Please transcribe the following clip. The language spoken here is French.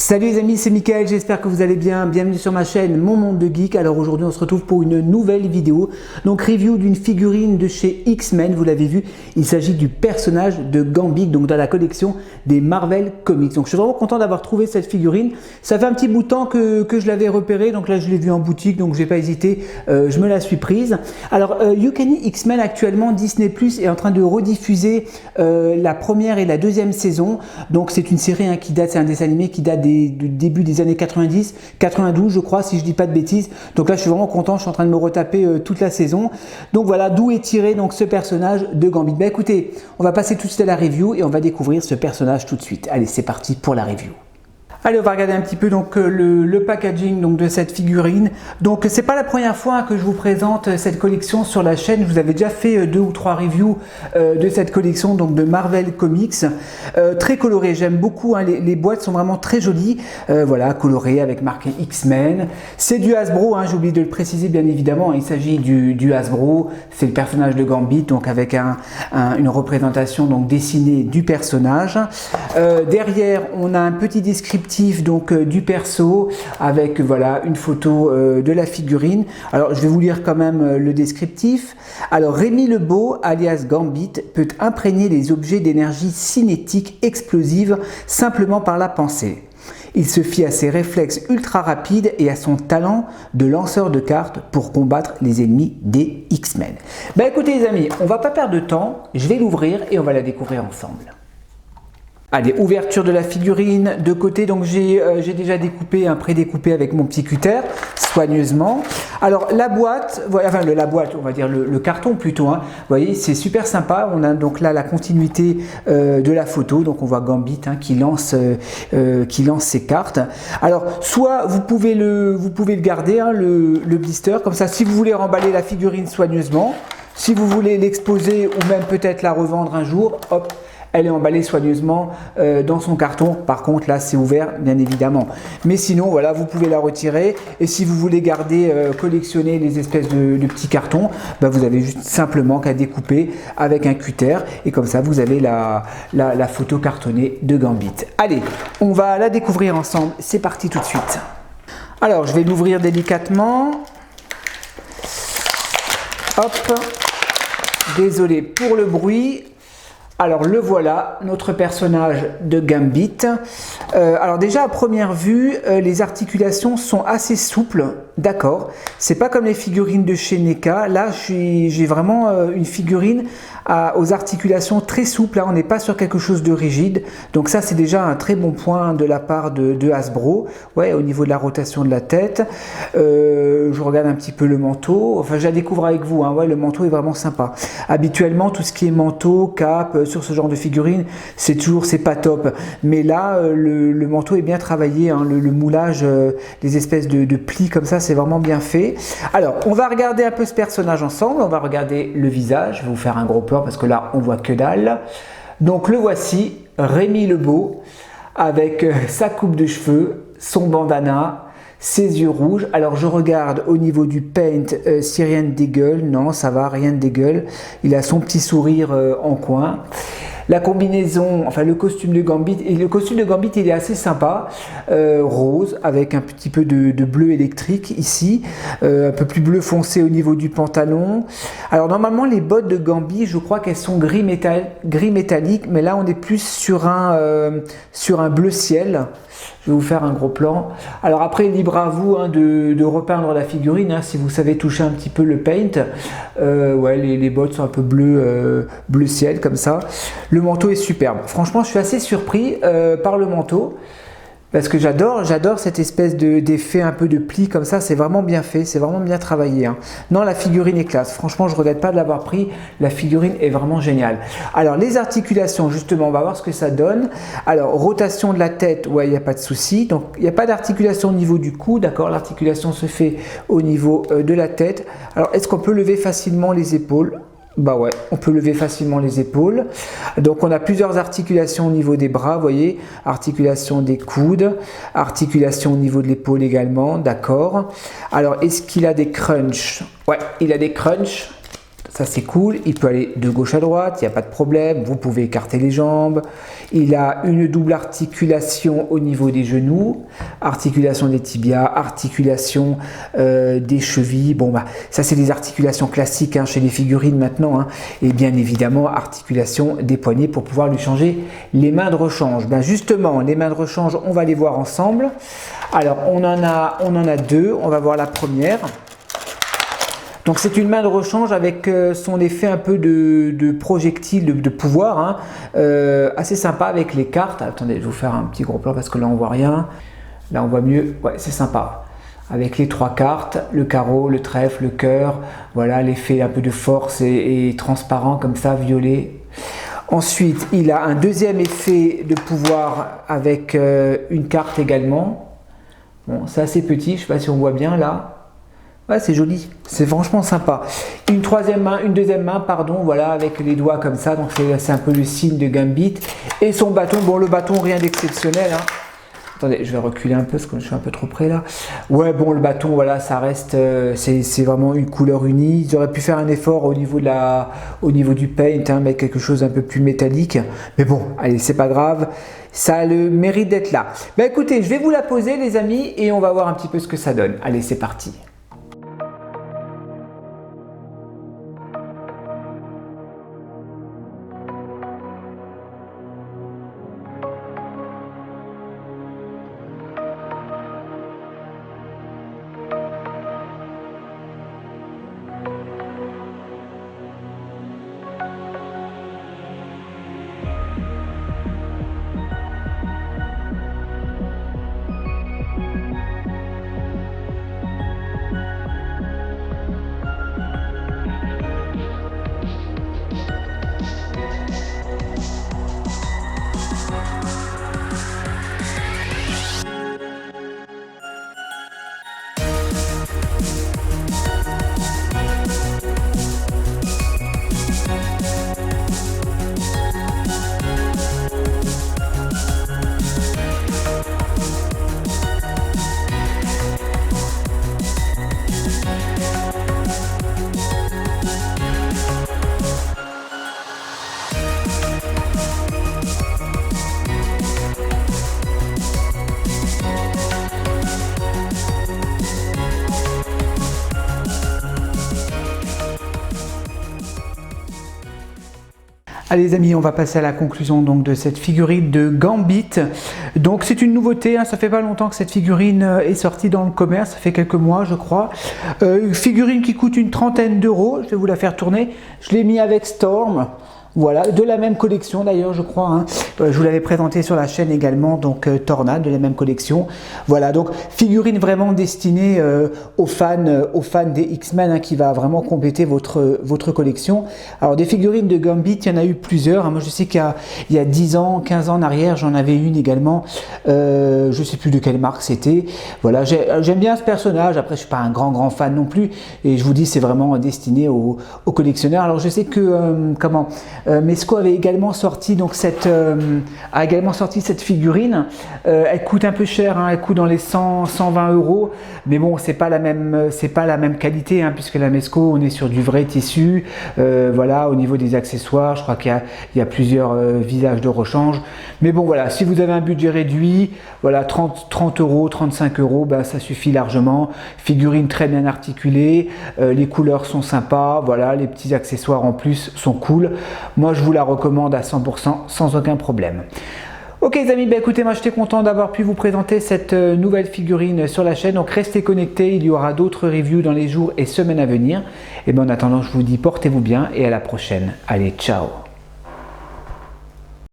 Salut les amis, c'est Mickaël, j'espère que vous allez bien. Bienvenue sur ma chaîne Mon Monde de Geek. Alors aujourd'hui on se retrouve pour une nouvelle vidéo. Donc review d'une figurine de chez X-Men, vous l'avez vu. Il s'agit du personnage de Gambit, donc dans la collection des Marvel Comics. Donc je suis vraiment content d'avoir trouvé cette figurine. Ça fait un petit bout de temps que je l'avais repérée, donc là je l'ai vue en boutique, donc j'ai pas hésité, je me la suis prise. Alors Uncanny X-Men actuellement, Disney Plus est en train de rediffuser la première et la deuxième saison. Donc c'est une série qui date, c'est un dessin animé qui date du début des années 90, 92 je crois, si je dis pas de bêtises. Donc là je suis vraiment content, je suis en train de me retaper toute la saison. Donc voilà d'où est tiré donc ce personnage de Gambit. Bah écoutez, on va passer tout de suite à la review et on va découvrir ce personnage tout de suite. Allez, c'est parti pour la review. Allez, on va regarder un petit peu donc le packaging donc de cette figurine. Donc c'est pas la première fois que je vous présente cette collection sur la chaîne. Je vous avais déjà fait 2 ou 3 reviews de cette collection donc de Marvel Comics. Très colorée, j'aime beaucoup. Les boîtes sont vraiment très jolies. Voilà, colorées avec marqué X-Men. C'est du Hasbro. J'ai oublié de le préciser bien évidemment. Il s'agit du Hasbro. C'est le personnage de Gambit donc avec une représentation donc dessinée du personnage. Derrière, on a un petit descriptif donc du perso avec voilà une photo de la figurine. Alors je vais vous lire quand même le descriptif. Alors Rémi Lebeau alias Gambit peut imprégner les objets d'énergie cinétique explosive simplement par la pensée. Il se fie à ses réflexes ultra rapides et à son talent de lanceur de cartes pour combattre les ennemis des X-Men. Bah écoutez les amis, on va pas perdre de temps, je vais l'ouvrir et on va la découvrir ensemble. Allez, ouverture de la figurine de côté, donc j'ai déjà découpé, prédécoupé avec mon petit cutter, soigneusement. Alors la boîte, enfin la boîte, on va dire le carton plutôt, vous voyez, c'est super sympa. On a donc là la continuité de la photo, donc on voit Gambit qui lance ses cartes. Alors soit vous pouvez le garder, le blister, comme ça si vous voulez remballer la figurine soigneusement, si vous voulez l'exposer ou même peut-être la revendre un jour, hop, elle est emballée soigneusement dans son carton. Par contre, là, c'est ouvert, bien évidemment. Mais sinon, voilà, vous pouvez la retirer. Et si vous voulez garder, collectionner les espèces de petits cartons, bah, vous avez juste simplement qu'à découper avec un cutter. Et comme ça, vous avez la photo cartonnée de Gambit. Allez, on va la découvrir ensemble. C'est parti tout de suite. Alors, je vais l'ouvrir délicatement. Hop. Désolé pour le bruit. Alors le voilà, notre personnage de Gambit. Alors déjà à première vue, les articulations sont assez souples, d'accord. C'est pas comme les figurines de chez NECA. Là, j'ai vraiment une figurine aux articulations très souples. On n'est pas sur quelque chose de rigide. Donc ça, c'est déjà un très bon point de la part de Hasbro. Ouais, au niveau de la rotation de la tête. Je regarde un petit peu le manteau. Enfin, je la découvre avec vous. Ouais, le manteau est vraiment sympa. Habituellement, tout ce qui est manteau, cape, sur ce genre de figurine, c'est pas top. Mais là, le manteau est bien travaillé. Le moulage, les espèces de plis comme ça, c'est vraiment bien fait. Alors, on va regarder un peu ce personnage ensemble. On va regarder le visage. Je vais vous faire un gros plan parce que là, on voit que dalle. Donc, le voici, Rémi Lebeau, avec sa coupe de cheveux, son bandana, ses yeux rouges. Alors je regarde au niveau du paint si rien ne dégueule. Non, ça va, rien ne dégueule. Il a son petit sourire en coin. La combinaison, enfin le costume de Gambit, et le costume de Gambit il est assez sympa, rose avec un petit peu de bleu électrique ici, un peu plus bleu foncé au niveau du pantalon. Alors normalement les bottes de Gambit, je crois qu'elles sont gris métallique, mais là on est plus sur un bleu ciel. Je vais vous faire un gros plan. Alors après, libre à vous de repeindre la figurine si vous savez toucher un petit peu le paint. Ouais, les bottes sont un peu bleu ciel comme ça. Le manteau est superbe. Franchement, je suis assez surpris par le manteau. Parce que j'adore cette espèce d'effet un peu de pli comme ça, c'est vraiment bien fait, c'est vraiment bien travaillé. Non, la figurine est classe, franchement je ne regrette pas de l'avoir pris, la figurine est vraiment géniale. Alors les articulations justement, on va voir ce que ça donne. Alors rotation de la tête, ouais il n'y a pas de souci, donc il n'y a pas d'articulation au niveau du cou, d'accord, l'articulation se fait au niveau de la tête. Alors est-ce qu'on peut lever facilement les épaules ? Bah ouais, on peut lever facilement les épaules. Donc on a plusieurs articulations au niveau des bras, vous voyez, articulation des coudes, articulation au niveau de l'épaule également, d'accord. Alors est-ce qu'il a des crunchs? Ouais, il a des crunchs. Ça c'est cool, il peut aller de gauche à droite, il n'y a pas de problème, vous pouvez écarter les jambes. Il a une double articulation au niveau des genoux, articulation des tibias, articulation des chevilles. Bon bah ça c'est des articulations classiques hein, chez les figurines maintenant. Hein. Et bien évidemment articulation des poignets pour pouvoir lui changer les mains de rechange. Ben justement les mains de rechange on va les voir ensemble. Alors on en a deux, on va voir la première. Donc c'est une main de rechange avec son effet un peu de projectile, de pouvoir, hein, assez sympa avec les cartes. Attendez, je vais vous faire un petit gros plan parce que là on voit rien. Là on voit mieux, ouais c'est sympa. Avec les 3 cartes, le carreau, le trèfle, le cœur, voilà l'effet un peu de force et transparent comme ça, violet. Ensuite il a un deuxième effet de pouvoir avec une carte également. Bon c'est assez petit, je ne sais pas si on voit bien là. Ouais, c'est joli, c'est franchement sympa. Une deuxième main, pardon, voilà, avec les doigts comme ça, donc c'est un peu le signe de Gambit. Et son bâton, bon le bâton rien d'exceptionnel. Hein. Attendez, je vais reculer un peu parce que je suis un peu trop près là. Ouais, bon le bâton, voilà, ça reste, c'est vraiment une couleur unie. Ils auraient pu faire un effort au niveau du paint, hein, mettre quelque chose un peu plus métallique. Mais bon, allez, c'est pas grave. Ça a le mérite d'être là. Bah écoutez, je vais vous la poser les amis et on va voir un petit peu ce que ça donne. Allez, c'est parti. Allez les amis, on va passer à la conclusion donc de cette figurine de Gambit. Donc c'est une nouveauté, hein, ça fait pas longtemps que cette figurine est sortie dans le commerce, ça fait quelques mois je crois. Une figurine qui coûte une trentaine d'euros, je vais vous la faire tourner. Je l'ai mis avec Storm. Voilà, de la même collection d'ailleurs je crois, hein. Je vous l'avais présenté sur la chaîne également, donc Tornade de la même collection. Voilà, donc figurine vraiment destinée aux fans des X-Men, hein, qui va vraiment compléter votre collection. Alors des figurines de Gambit, il y en a eu plusieurs, hein. Moi je sais qu'il y a 10 ans, 15 ans en arrière, j'en avais une également, je ne sais plus de quelle marque c'était. Voilà, j'aime bien ce personnage, après je ne suis pas un grand fan non plus, et je vous dis c'est vraiment destiné aux collectionneurs. Alors je sais que, Mezco avait également sorti donc cette figurine. Elle coûte un peu cher, hein, elle coûte dans les 100-120 euros, mais bon c'est pas la même qualité, hein, puisque la Mezco on est sur du vrai tissu. Voilà, au niveau des accessoires je crois qu'il y a plusieurs visages de rechange, mais bon voilà, si vous avez un budget réduit, voilà 30 euros, 35 euros, ben, ça suffit largement. Figurine très bien articulée, les couleurs sont sympas, voilà, les petits accessoires en plus sont cool. Moi je vous la recommande à 100% sans aucun problème. Ok les amis, ben écoutez, moi j'étais content d'avoir pu vous présenter cette nouvelle figurine sur la chaîne, donc restez connectés, il y aura d'autres reviews dans les jours et semaines à venir. Et ben en attendant je vous dis portez-vous bien et à la prochaine. Allez, ciao.